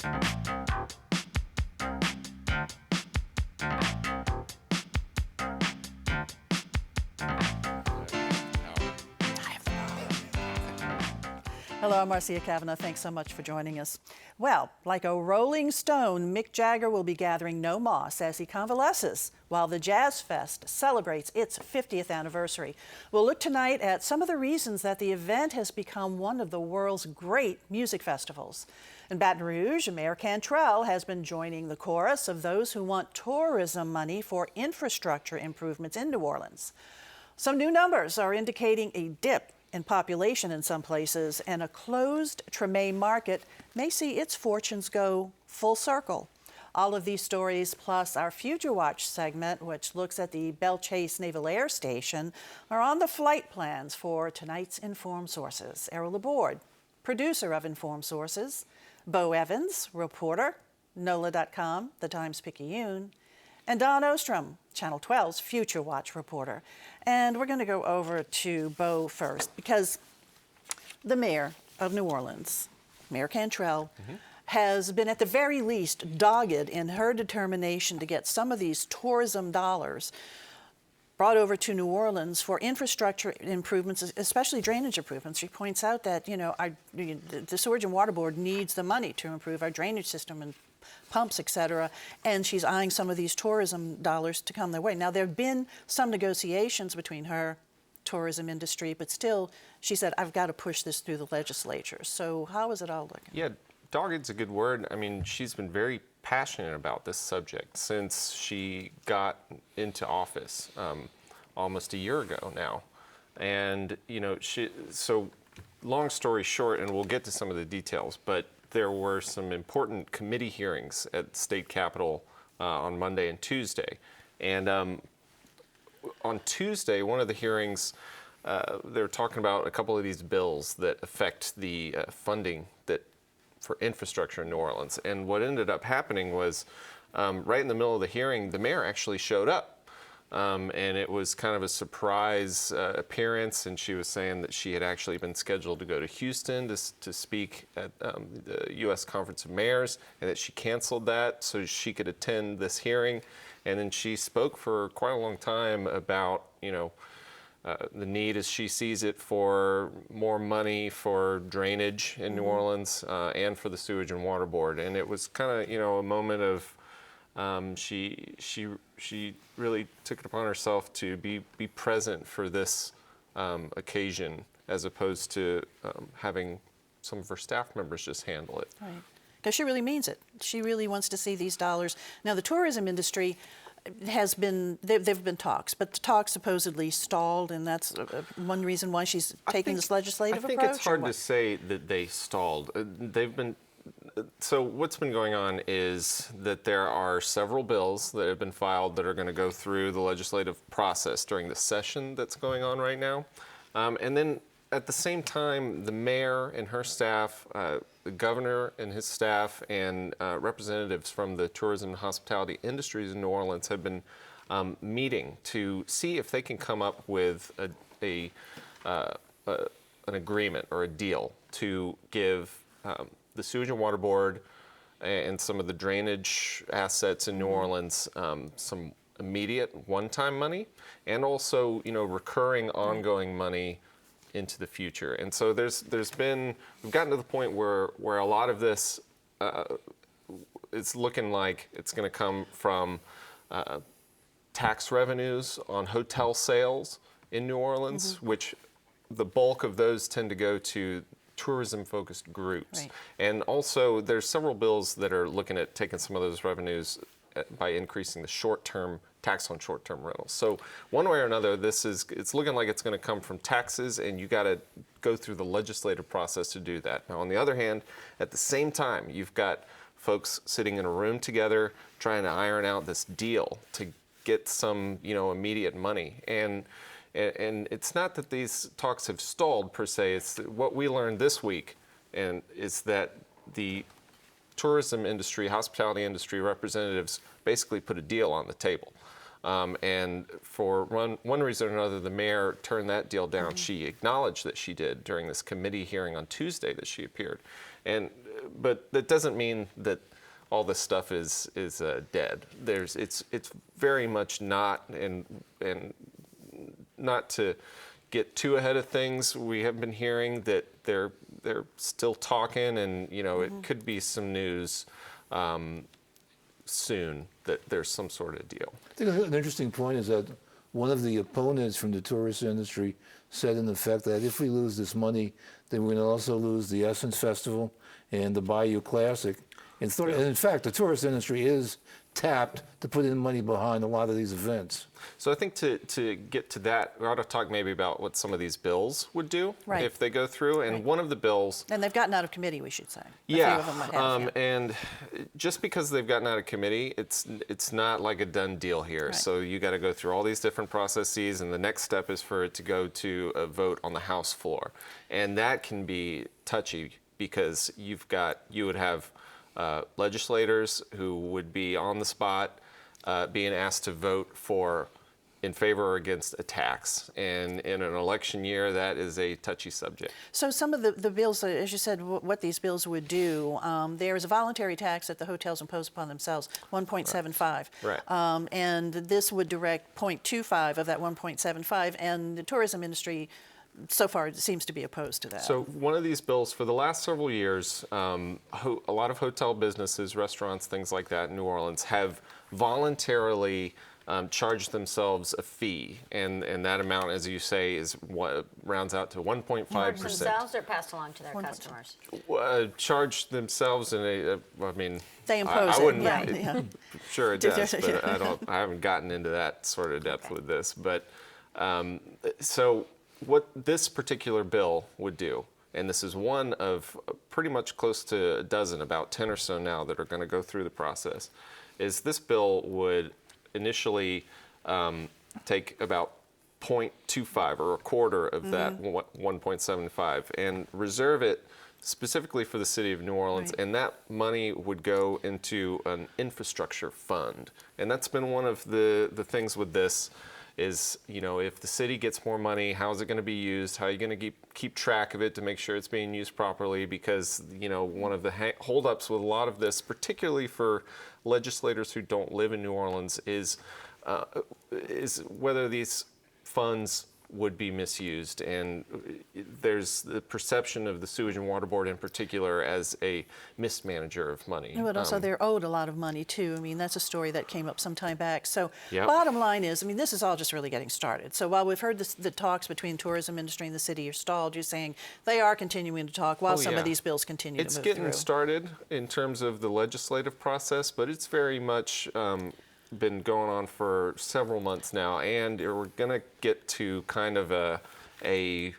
Hello, I'm Marcia Cavanaugh. Thanks so much for joining us. Well, like a rolling stone, Mick Jagger will be gathering no moss as he convalesces while the Jazz Fest celebrates its 50th anniversary. We'll look tonight at some of the reasons that the event has become one of the world's great music festivals. In Baton Rouge, Mayor Cantrell has been joining the chorus of those who want tourism money for infrastructure improvements in New Orleans. Some new numbers are indicating a dip in population in some places, and a closed Treme market may see its fortunes go full circle. All of these stories, plus our Future Watch segment, which looks at the Belle Chase Naval Air Station, are on the flight plans for tonight's Informed Sources. Errol Laborde, producer of Informed Sources, Bo Evans, reporter, NOLA.com, The Times-Picayune, and Don Ostrom, Channel 12's Future Watch reporter. And we're going to go over to Bo first, because the mayor of New Orleans, Mayor Cantrell, has been at the very least dogged in her determination to get some of these tourism dollars brought over to New Orleans for infrastructure improvements, especially drainage improvements. She points out that, the Sewage and Water Board needs the money to improve our drainage system and pumps, et cetera, and she's eyeing some of these tourism dollars to come their way. Now, there have been some negotiations between her tourism industry, but still, she said, I've got to push this through the legislature. So how is it all looking? Yeah, dogged's a good word. I mean, she's been very passionate about this subject since she got into office almost a year ago now. And, so long story short, and we'll get to some of the details, but there were some important committee hearings at State Capitol on Monday and Tuesday. And on Tuesday, one of the hearings, they were talking about a couple of these bills that affect the funding for infrastructure in New Orleans. And what ended up happening was right in the middle of the hearing, the mayor actually showed up. And it was kind of a surprise appearance, and she was saying that she had actually been scheduled to go to Houston to speak at the U.S. Conference of Mayors, and that she canceled that so she could attend this hearing. And then she spoke for quite a long time about, the need, as she sees it, for more money for drainage in New Orleans and for the Sewage and Water Board. And it was kind of, a moment of she really took it upon herself to be present for this occasion, as opposed to having some of her staff members just handle it. Right, because she really means it. She really wants to see these dollars. Now, the tourism industry has been, there've been talks, but the talks supposedly stalled, and that's one reason why she's taking this legislative approach? I think it's hard to say that they stalled. So what's been going on is that there are several bills that have been filed that are going to go through the legislative process during the session that's going on right now. And then at the same time, the mayor and her staff, the governor and his staff, and representatives from the tourism and hospitality industries in New Orleans have been meeting to see if they can come up with an agreement or a deal to give the Sewage and Water Board and some of the drainage assets in New Orleans some immediate one-time money, and also recurring ongoing money into the future. And so we've gotten to the point where a lot of this it's looking like it's going to come from tax revenues on hotel sales in New Orleans, which the bulk of those tend to go to tourism-focused groups. Right. And also, there's several bills that are looking at taking some of those revenues by increasing the short-term tax on short-term rentals. So one way or another, it's looking like it's going to come from taxes, and you got to go through the legislative process to do that. Now, on the other hand, at the same time, you've got folks sitting in a room together trying to iron out this deal to get some, immediate money. And it's not that these talks have stalled per se. It's what we learned this week, and is that the tourism industry, hospitality industry representatives basically put a deal on the table. And for one reason or another, the mayor turned that deal down. She acknowledged that she did during this committee hearing on Tuesday that she appeared. And but that doesn't mean that all this stuff is dead. It's very much not, and not to get too ahead of things. We have been hearing that they're still talking, and it could be some news soon that there's some sort of deal. I think an interesting point is that one of the opponents from the tourist industry said in effect that if we lose this money, then we're going to also lose the Essence Festival and the Bayou Classic. And in fact, the tourist industry is tapped to put in money behind a lot of these events. So I think to get to that, we ought to talk maybe about what some of these bills would do if they go through. And one of the bills... And they've gotten out of committee, we should say. Yeah, a few of them have, and just because they've gotten out of committee, it's not like a done deal here. Right. So you got to go through all these different processes, and the next step is for it to go to a vote on the House floor. And that can be touchy because you would have legislators who would be on the spot being asked to vote in favor or against a tax. And in an election year, that is a touchy subject. So some of the bills, as you said, what these bills would do, there is a voluntary tax that the hotels impose upon themselves, 1.75. Right. And this would direct 0.25 of that 1.75, and the tourism industry so far it seems to be opposed to that. So one of these bills, for the last several years, a lot of hotel businesses, restaurants, things like that in New Orleans have voluntarily charged themselves a fee, and that amount, as you say, is what rounds out to 1.5%. Charge themselves or passed along to their customers? Charge themselves in I mean, they impose I wouldn't, it. Yeah. Sure it does, but I haven't gotten into that sort of depth with this. But so what this particular bill would do, and this is one of pretty much close to a dozen, about 10 or so now that are going to go through the process, is this bill would initially take about 0.25 or a quarter of that 1.75 and reserve it specifically for the city of New Orleans, Right. and that money would go into an infrastructure fund. And that's been one of the things with this is, if the city gets more money, how is it going to be used? How are you going to keep track of it to make sure it's being used properly? Because, one of the holdups with a lot of this, particularly for legislators who don't live in New Orleans, is whether these funds would be misused. And there's the perception of the Sewage and Water Board in particular as a mismanager of money. But also they're owed a lot of money too. I mean, that's a story that came up some time back. So Yep. Bottom line is, I mean, this is all just really getting started. So while we've heard the talks between tourism industry and the city are stalled, you're saying they are continuing to talk while some of these bills continue to move through. It's getting started in terms of the legislative process, but it's very much been going on for several months now, and we're going to get to kind of a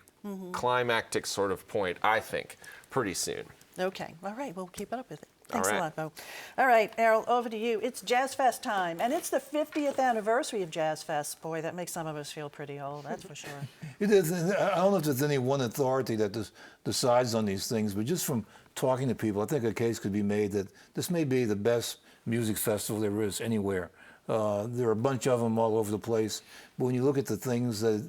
climactic sort of point, I think, pretty soon. Okay. All right. We'll keep it up with it. Thanks All a right. lot, Bo. All right, Errol, over to you. It's Jazz Fest time, and it's the 50th anniversary of Jazz Fest. Boy, that makes some of us feel pretty old, that's for sure. It is. I don't know if there's any one authority that decides on these things, but just from talking to people, I think a case could be made that this may be the best music festival there is anywhere. There are a bunch of them all over the place, but when you look at the things that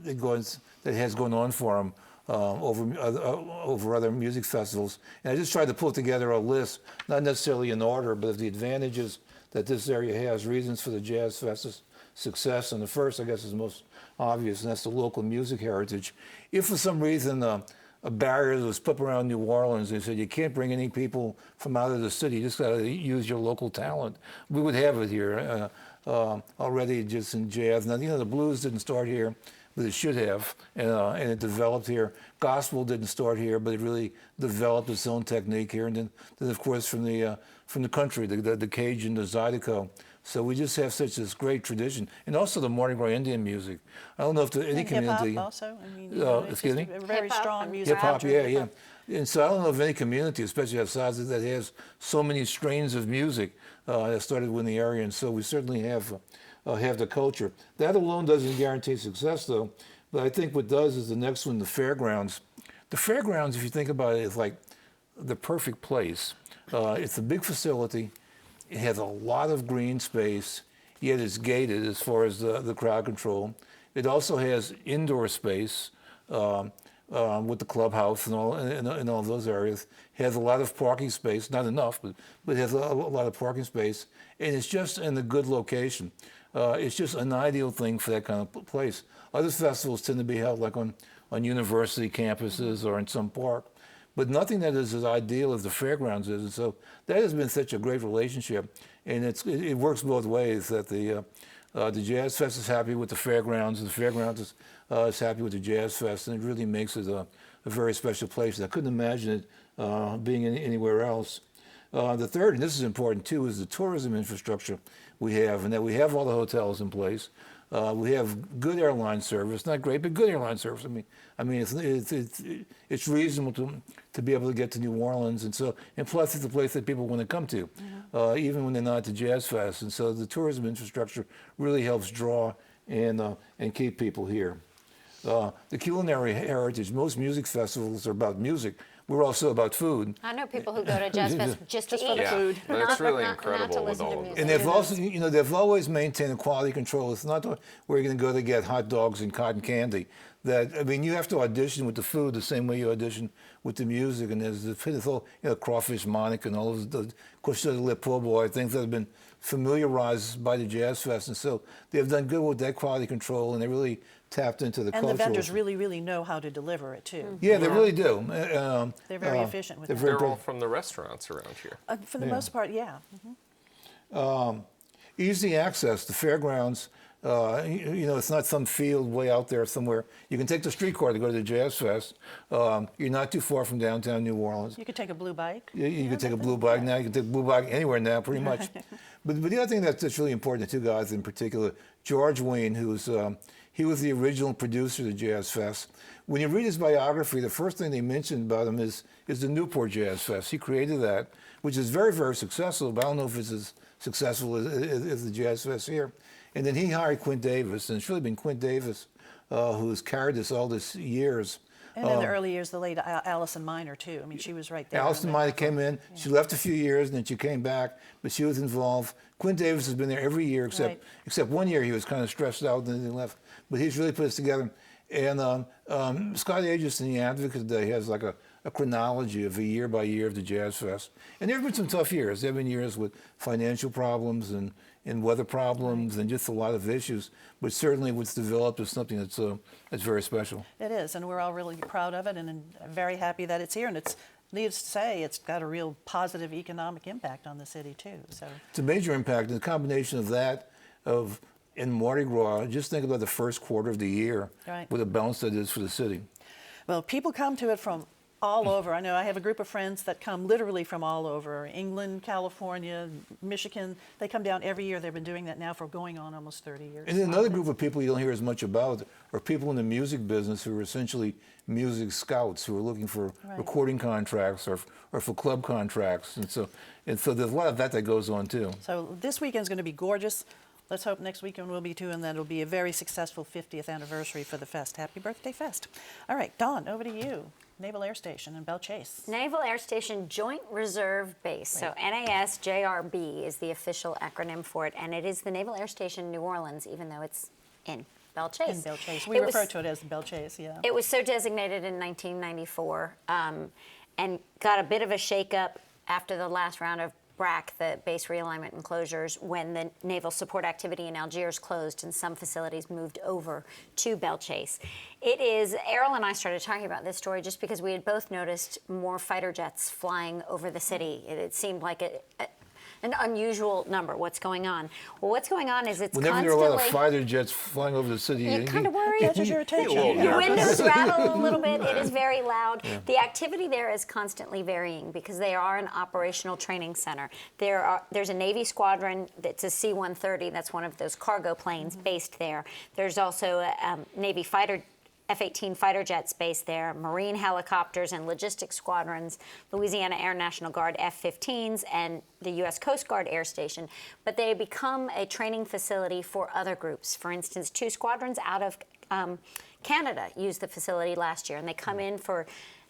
has gone on for them over other music festivals, and I just tried to put together a list, not necessarily in order, but of the advantages that this area has, reasons for the Jazz Fest's success, and the first, I guess, is most obvious, and that's the local music heritage. If for some reason a barrier was put around New Orleans, they said you can't bring any people from out of the city, you just got to use your local talent, we would have it here. Already just in jazz. Now, the blues didn't start here, but it should have, and it developed here. Gospel didn't start here, but it really developed its own technique here. And then of course, from the country, the Cajun, the Zydeco. So we just have such this great tradition, and also the Mardi Gras Indian music. I don't know if any community. Hip hop also. I mean, excuse me. A very Hip-hop strong and music. Hip hop, Hip-hop. yeah. And so I don't know of any community, especially outside that has so many strains of music that started in the area. And so we certainly have the culture. That alone doesn't guarantee success, though. But I think what does is the next one, the fairgrounds. The fairgrounds, if you think about it, is like the perfect place. It's a big facility. It has a lot of green space, yet it's gated as far as the crowd control. It also has indoor space with the clubhouse and all in all those areas. Has a lot of parking space, not enough, but has a lot of parking space, and it's just in a good location. It's just an ideal thing for that kind of place. Other festivals tend to be held like on university campuses or in some park, but nothing that is as ideal as the fairgrounds is. And so that has been such a great relationship, and it works both ways. That the Jazz Fest is happy with the fairgrounds, and the fairgrounds is happy with the Jazz Fest, and it really makes it a very special place. I couldn't imagine it being anywhere else. The third, and this is important too, is the tourism infrastructure we have, and that we have all the hotels in place. We have good airline service, not great, but good airline service. I mean, it's reasonable to be able to get to New Orleans, and plus it's a place that people want to come to, even when they're not at the Jazz Fest. And so the tourism infrastructure really helps draw and keep people here. The culinary heritage. Most music festivals are about music. We're also about food. I know people who go to Jazz Fest just to eat. for the food. That's really not incredible to with listen to all of music. this. And they've also, they've always maintained a quality control. It's not where you're going to go to get hot dogs and cotton candy. You have to audition with the food the same way you audition with the music. And there's the whole, crawfish Monica and all of the Cochon de la Po' Boy, things that have been familiarized by the Jazz Fest. And so they've done good with that quality control, and they really tapped into the And cultural. the vendors really, really know how to deliver it too. Yeah, they really do. They're very efficient with they're that. very They're all from the restaurants around here. For the most part, yeah. Easy access. The fairgrounds, it's not some field way out there somewhere. You can take the streetcar to go to the Jazz Fest. You're not too far from downtown New Orleans. You could take a blue bike. You can take a blue bike now. You can take a blue bike anywhere now, pretty much. But the other thing that's really important, the two guys in particular, George Wein, he was the original producer of the Jazz Fest. When you read his biography, the first thing they mentioned about him is the Newport Jazz Fest. He created that, which is very, very successful, but I don't know if it's as successful as the Jazz Fest here. And then he hired Quint Davis, and it's really been Quint Davis who's carried this all these years. And in the early years, the late Allison Minor too. I mean, she was right there. Allison Minor came in. Yeah. She left a few years, and then she came back, but she was involved. Quint Davis has been there every year, except 1 year he was kind of stressed out and then he left. But he's really put us together. And Scott Aegis in the Advocate today has like a chronology of a year by year of the Jazz Fest. And there have been some tough years. There have been years with financial problems and weather problems and just a lot of issues. But certainly what's developed is something that's very special. It is, and we're all really proud of it and very happy that it's here. And it's, needless to say, it's got a real positive economic impact on the city too. So it's a major impact. And the combination of that, in Mardi Gras, just think about the first quarter of the year, what a bounce that is for the city. Well, people come to it from all over. I know I have a group of friends that come literally from all over, England, California, Michigan. They come down every year. They've been doing that now for going on almost 30 years. And then another group of people you don't hear as much about are people in the music business who are essentially music scouts who are looking for recording contracts or for club contracts. And so there's a lot of that goes on too. So this weekend's going to be gorgeous. Let's hope next weekend will be too, and that it'll be a very successful 50th anniversary for the fest. Happy birthday, Fest. All right, Dawn, over to you. Naval Air Station in Belle Chase. Naval Air Station Joint Reserve Base. So NASJRB is the official acronym for it, and it is the Naval Air Station New Orleans, even though it's in Belle Chase. In Belle Chase. We refer to it as Belle Chase, yeah. It was so designated in 1994 and got a bit of a shakeup after the last round of BRAC, the base realignment and closures, when the naval support activity in Algiers closed and some facilities moved over to Belle Chase. It is, Errol and I started talking about this story just because we had both noticed more fighter jets flying over the city. It seemed like an unusual number. What's going on? Well, what's going on is it's whenever constantly... there are a lot of fighter jets flying over the city, you kind of worry. Catches your attention. Your windows rattle a little bit. It is very loud. Yeah. The activity there is constantly varying because they are an operational training center. There's a Navy squadron that's a C-130. That's one of those cargo planes based there. There's also a Navy fighter F-18 fighter jets based there, Marine helicopters and logistics squadrons, Louisiana Air National Guard F-15s, and the U.S. Coast Guard Air Station. But they become a training facility for other groups. For instance, 2 squadrons out of Canada used the facility last year, and they come in for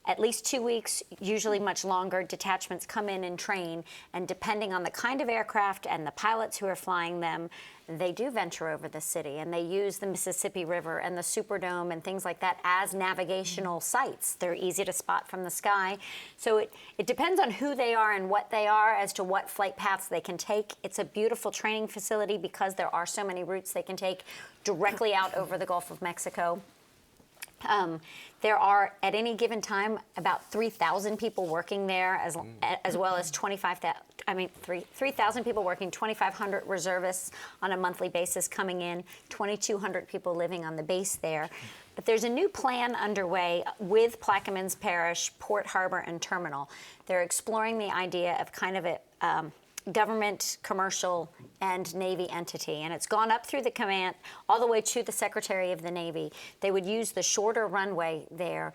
at least 2 weeks, usually much longer. Detachments come in and train, and depending on the kind of aircraft and the pilots who are flying them, they do venture over the city, and they use the Mississippi River and the Superdome and things like that as navigational sites. They're easy to spot from the sky. So it depends on who they are and what they are as to what flight paths they can take. It's a beautiful training facility because there are so many routes they can take directly out over the Gulf of Mexico. There are, at any given time, about 3,000 people working there, as well as 3,000 people working, 2,500 reservists on a monthly basis coming in, 2,200 people living on the base there. But there's a new plan underway with Plaquemines Parish, Port Harbor, and Terminal. They're exploring the idea of kind of a government, commercial, and Navy entity, and it's gone up through the command all the way to the Secretary of the Navy. They would use the shorter runway there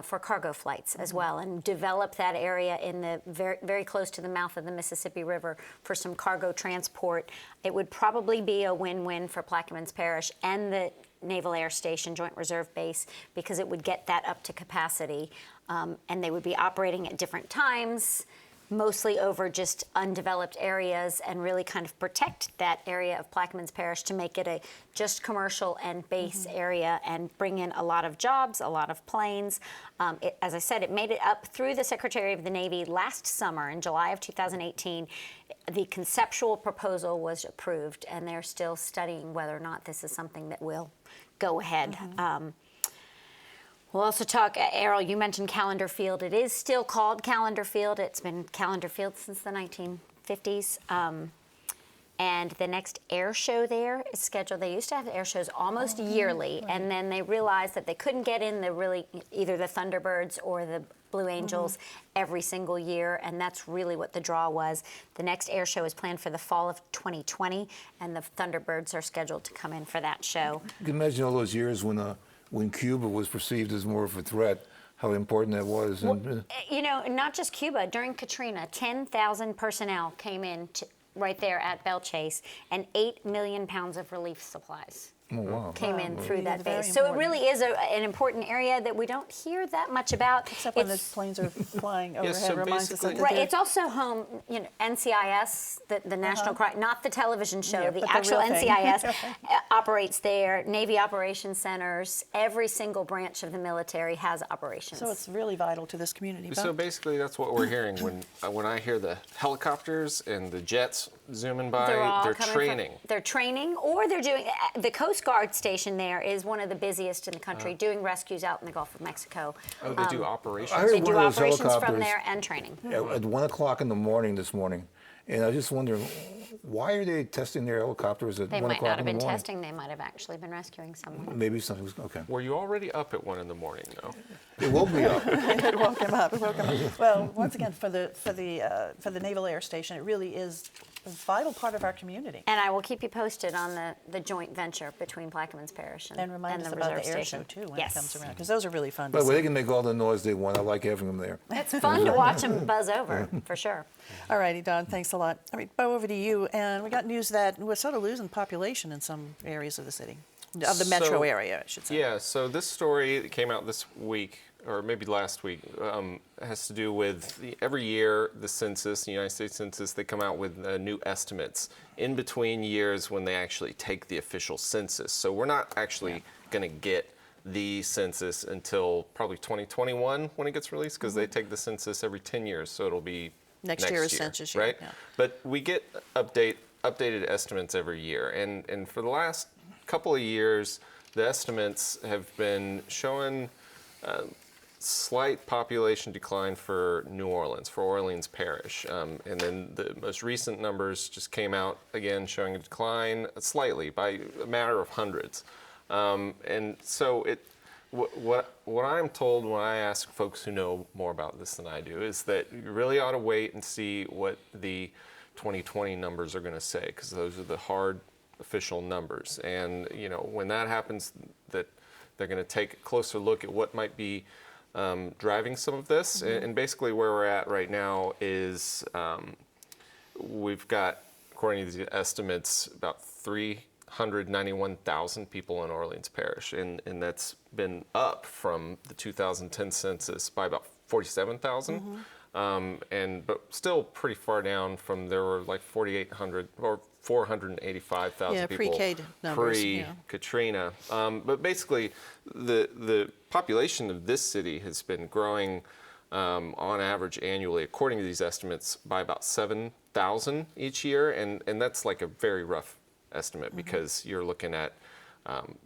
for cargo flights as well, and develop that area in the very close to the mouth of the Mississippi River for some cargo transport. It would probably be a win-win for Plaquemines Parish and the Naval Air Station Joint Reserve Base, because it would get that up to capacity, and they would be operating at different times, mostly over just undeveloped areas, and really kind of protect that area of Plaquemines Parish to make it a just commercial and base area, and bring in a lot of jobs, a lot of planes. As I said, it made it up through the Secretary of the Navy last summer in July of 2018. The conceptual proposal was approved, and they're still studying whether or not this is something that will go ahead. We'll also talk, Errol, you mentioned Callender Field. It is still called Callender Field. It's been Callender Field since the 1950s. And the next air show there is scheduled. They used to have air shows almost yearly, and then they realized that they couldn't get in either the Thunderbirds or the Blue Angels every single year, and that's really what the draw was. The next air show is planned for the fall of 2020, and the Thunderbirds are scheduled to come in for that show. You can imagine all those years when Cuba was perceived as more of a threat, how important that was. Well, you know, not just Cuba. During Katrina, 10,000 personnel came in right there at Belle Chase, and 8 million pounds of relief supplies came in through that base. So it really is an important area that we don't hear that much about. Except when the planes are flying overhead, so reminds us that they Right, do. it's also home, you know, NCIS, the National Crime, not the television show, Yeah, the but the actual real thing. NCIS operates there. Navy operations centers, every single branch of the military has operations. So it's really vital to this community. So basically, that's what we're hearing when I hear the helicopters and the jets zooming by. They're training. They're training, or they're doing. The Coast Guard station there is one of the busiest in the country, doing rescues out in the Gulf of Mexico. Oh, they do operations. I heard They one do of those operations from helicopters there and training. at 1 o'clock in the morning this morning, and I just wonder, why are they testing their helicopters at They 1 might o'clock not have in the been morning? testing. They might have actually been rescuing someone. Maybe something was okay. Were you already up at 1 in the morning, though? It woke me up. It woke him up. It woke him up. Well, once again, for the Naval Air Station, it really is a vital part of our community. And I will keep you posted on the joint venture between Plaquemines Parish and And remind us the about reserve the air station. show too when Yes. it comes around, because those are really fun By to the way, see. they can make all the noise they want. I like having them there. It's fun to watch them buzz over, for sure. All righty, Don, thanks a lot. All right, Bo, over to you. And we got news that we're sort of losing population in some areas of the city, of the metro area, I should say. Yeah, so this story that came out this week, or maybe last week, has to do with every year the census, the United States Census, they come out with new estimates in between years when they actually take the official census. So we're not actually going to get the census until probably 2021 when it gets released, because they take the census every 10 years, so it'll be Next year's census year, right? yeah. But we get updated estimates every year, and for the last couple of years, the estimates have been showing slight population decline for New Orleans, for Orleans Parish. And then the most recent numbers just came out again showing a decline slightly by a matter of hundreds. And so what I'm told when I ask folks who know more about this than I do is that you really ought to wait and see what the 2020 numbers are going to say, because those are the hard official numbers. And you know, when that happens, that they're going to take a closer look at what might be driving some of this. And basically where we're at right now is we've got, according to the estimates, about 3 391,000 people in Orleans Parish, and that's been up from the 2010 census by about 47,000, but still pretty far down from there were like 4,800 or 485,000 people pre-K numbers, pre-Katrina. But basically, the population of this city has been growing on average annually, according to these estimates, by about 7,000 each year, and that's like a very rough estimate because you're looking at,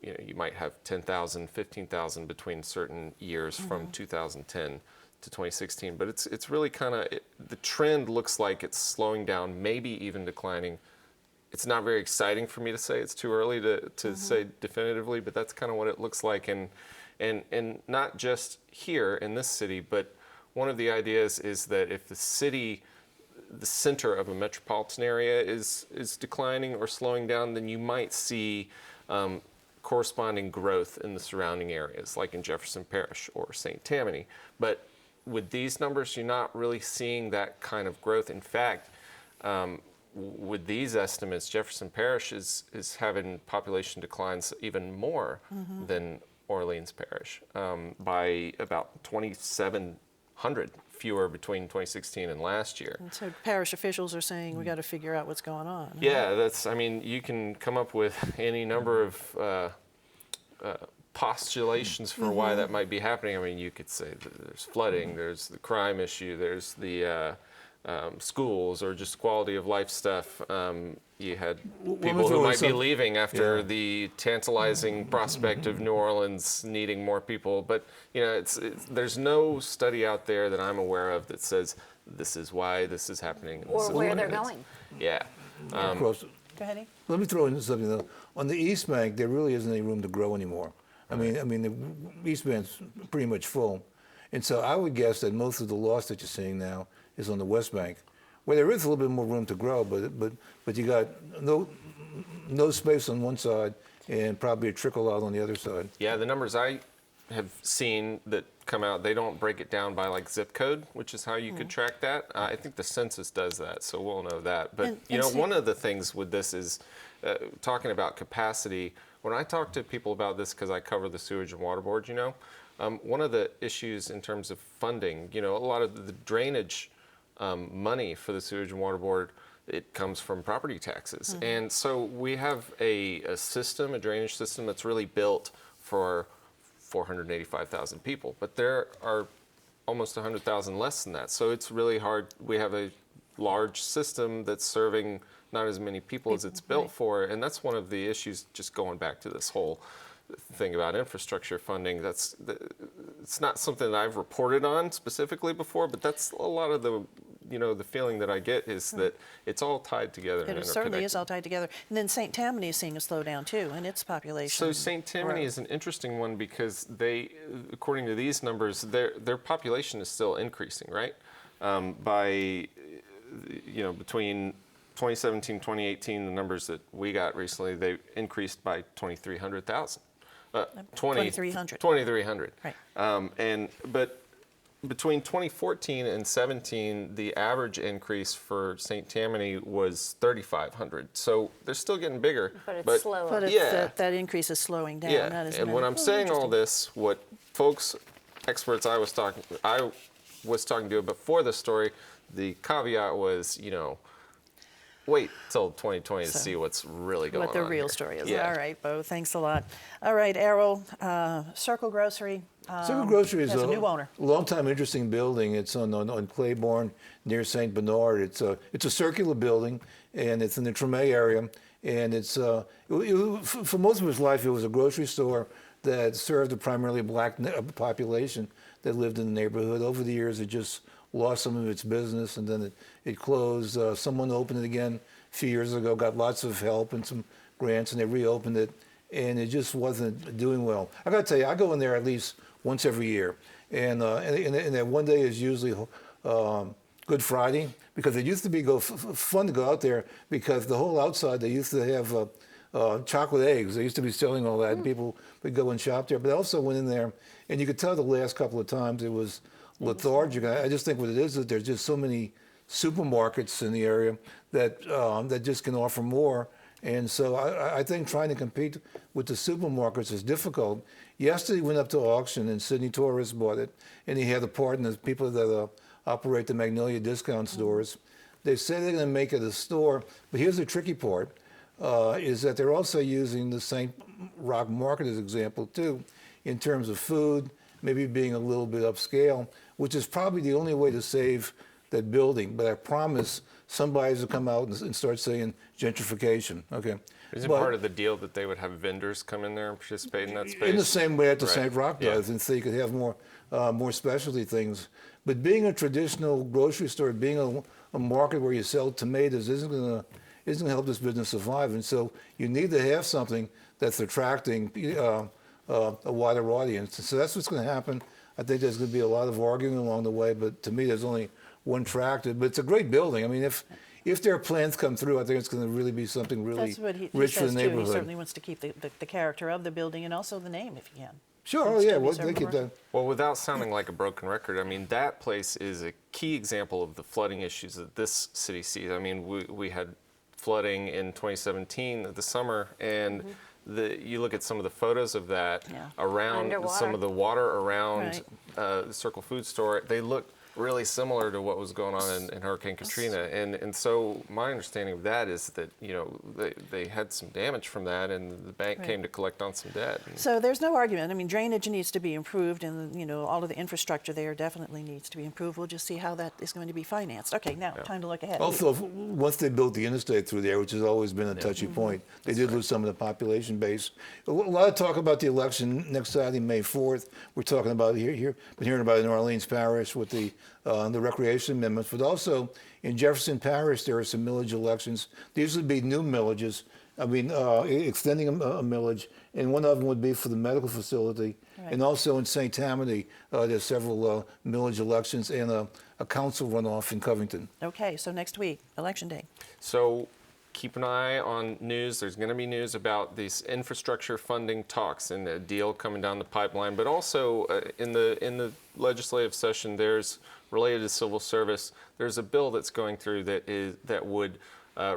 you might have 10,000, 15,000 between certain years from 2010 to 2016, but it's really kind of, the trend looks like it's slowing down, maybe even declining. It's not very exciting for me to say. It's too early to say definitively, but that's kind of what it looks like, and not just here in this city, but one of the ideas is that if the city, the center of a metropolitan area is declining or slowing down, then you might see corresponding growth in the surrounding areas, like in Jefferson Parish or St. Tammany. But with these numbers, you're not really seeing that kind of growth. In fact, with these estimates, Jefferson Parish is having population declines even more than Orleans Parish, by about 2,700 fewer between 2016 and last year. And so parish officials are saying we got to figure out what's going on. Yeah, I mean, you can come up with any number of postulations for why that might be happening. I mean, you could say that there's flooding, there's the crime issue, there's the schools, or just quality of life stuff. You had people who might be leaving after the tantalizing prospect of New Orleans needing more people. But there's no study out there that I'm aware of that says this is why this is happening. Or where they're going. Yeah. Go ahead. Ian. Let me throw in something though. On the East Bank, there really isn't any room to grow anymore. I mean, the East Bank's pretty much full, and so I would guess that most of the loss that you're seeing now is on the West Bank, where there is a little bit more room to grow, but you got no space on one side and probably a trickle out on the other side. Yeah, the numbers I have seen that come out, they don't break it down by like zip code, which is how you could track that. I think the census does that, so we'll know that. But one of the things with this is talking about capacity. When I talk to people about this, because I cover the sewage and water board, one of the issues in terms of funding, a lot of the drainage money for the sewage and water board, it comes from property taxes. And so we have a system, a drainage system that's really built for 485,000 people, but there are almost 100,000 less than that. So it's really hard. We have a large system that's serving not as many people as it's built for, and that's one of the issues, just going back to this whole thing about infrastructure funding. It's not something that I've reported on specifically before, but that's a lot of the feeling that I get is that it's all tied together. It certainly is all tied together. And then St. Tammany is seeing a slowdown too in its population. So St. Tammany is an interesting one because they, according to these numbers, their population is still increasing, right? By between 2017, 2018, the numbers that we got recently, they increased by 2,300,000. 2,300. 2,300. Right. But between 2014 and 17, the average increase for St. Tammany was 3,500. So they're still getting bigger. But it's slower. But that increase is slowing down. Yeah. That is And when I'm saying all this, what experts I was talking to before the story, the caveat was, wait till 2020 to see what's really going on. What the real story is. Yeah. All right, Bo, thanks a lot. All right, Errol, Circle Grocery. Circle Grocery is a new owner. Long-time interesting building. It's on Claiborne near St. Bernard. It's a circular building, and it's in the Tremé area. And it's for most of its life, it was a grocery store that served a primarily black population that lived in the neighborhood. Over the years, it just lost some of its business, and then it closed. Someone opened it again a few years ago, got lots of help and some grants, and they reopened it, and it just wasn't doing well. I got to tell you, I go in there at least once every year, and that one day is usually Good Friday, because it used to be fun to go out there, because the whole outside, they used to have chocolate eggs. They used to be selling all that, and people would go and shop there. But I also went in there, and you could tell the last couple of times it was lethargic. I just think what it is that there's just so many supermarkets in the area that just can offer more, And so I think trying to compete with the supermarkets is difficult. Yesterday, went up to auction, and Sidney Torres bought it, and he had a partner, people that operate the Magnolia discount stores. They say they're going to make it a store, but here's the tricky part, is that they're also using the St. Roch Market as an example, too, in terms of food, maybe being a little bit upscale, which is probably the only way to save that building. But I promise somebody's will come out and start saying gentrification. Okay. Isn't part of the deal that they would have vendors come in there and participate in that space? In the same way that the Right. St. Roch does, Yeah. and so you could have more specialty things. But being a traditional grocery store, being a market where you sell tomatoes isn't going to help this business survive. And so you need to have something that's attracting a wider audience. So that's what's going to happen. I think there's going to be a lot of arguing along the way, but to me, there's only one track. But it's a great building. I mean, if their plans come through, I think it's going to really be something really That's what he rich for says the too. neighborhood. He certainly wants to keep the character of the building and also the name if he can. Sure, Can oh yeah, still be well, served they on keep the that. Well, without sounding like a broken record, I mean, that place is a key example of the flooding issues that this city sees. I mean, we had flooding in 2017, the summer, and you look at some of the photos of that around Underwater. some of the water around Right. the Circle Food Store. They look really similar to what was going on in Hurricane Katrina. And so my understanding of that is that, you know, they had some damage from that, and the bank Right. came to collect on some debt. So there's no argument. I mean, drainage needs to be improved, and you know, all of the infrastructure there definitely needs to be improved. We'll just see how that is going to be financed. Okay, now time to look ahead. Also, once they built the interstate through there, which has always been a touchy point, they did lose some of the population base. A lot of talk about the election next Saturday, May 4th. We're talking about been hearing about it in Orleans Parish with the recreation amendments, but also in Jefferson Parish there are some millage elections. These would be new millages. I mean, extending a millage, and one of them would be for the medical facility. Right. And also in St. Tammany, there's several millage elections and a council runoff in Covington. Okay, so next week, Election Day. So keep an eye on news. There's going to be news about these infrastructure funding talks and a deal coming down the pipeline. But also in the legislative session, there's related to civil service. There's a bill that's going through that would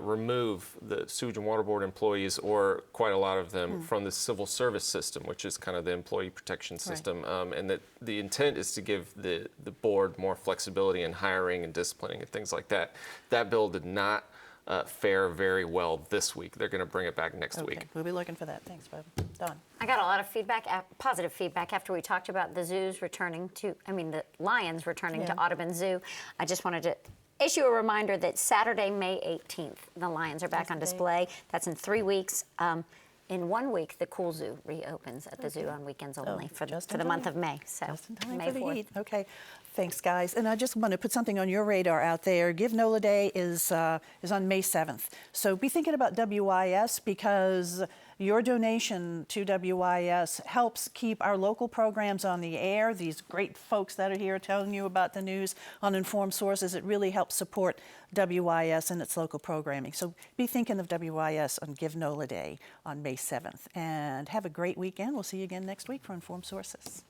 remove the Sewage and Water Board employees, or quite a lot of them, from the civil service system, which is kind of the employee protection system. And that the intent is to give the board more flexibility in hiring and disciplining and things like that. That bill did not fare very well this week. They're going to bring it back next Okay, week. we'll be looking for that. Thanks, Bob. Don. I got a lot of feedback, positive feedback, after we talked about the zoos returning to, the lions returning to Audubon Zoo. I just wanted to issue a reminder that Saturday, May 18th, the lions are back on display. That's in 3 weeks. In 1 week, the Cool Zoo reopens at the zoo on weekends only for just in the month time. of May. So Just in time May for the 4th. heat. Okay, thanks, guys. And I just want to put something on your radar out there. Give NOLA Day is on May 7th. So be thinking about WYES, because your donation to WYES helps keep our local programs on the air. These great folks that are here telling you about the news on Informed Sources, it really helps support WYES and its local programming. So be thinking of WYES on Give NOLA Day on May 7th. And have a great weekend. We'll see you again next week for Informed Sources.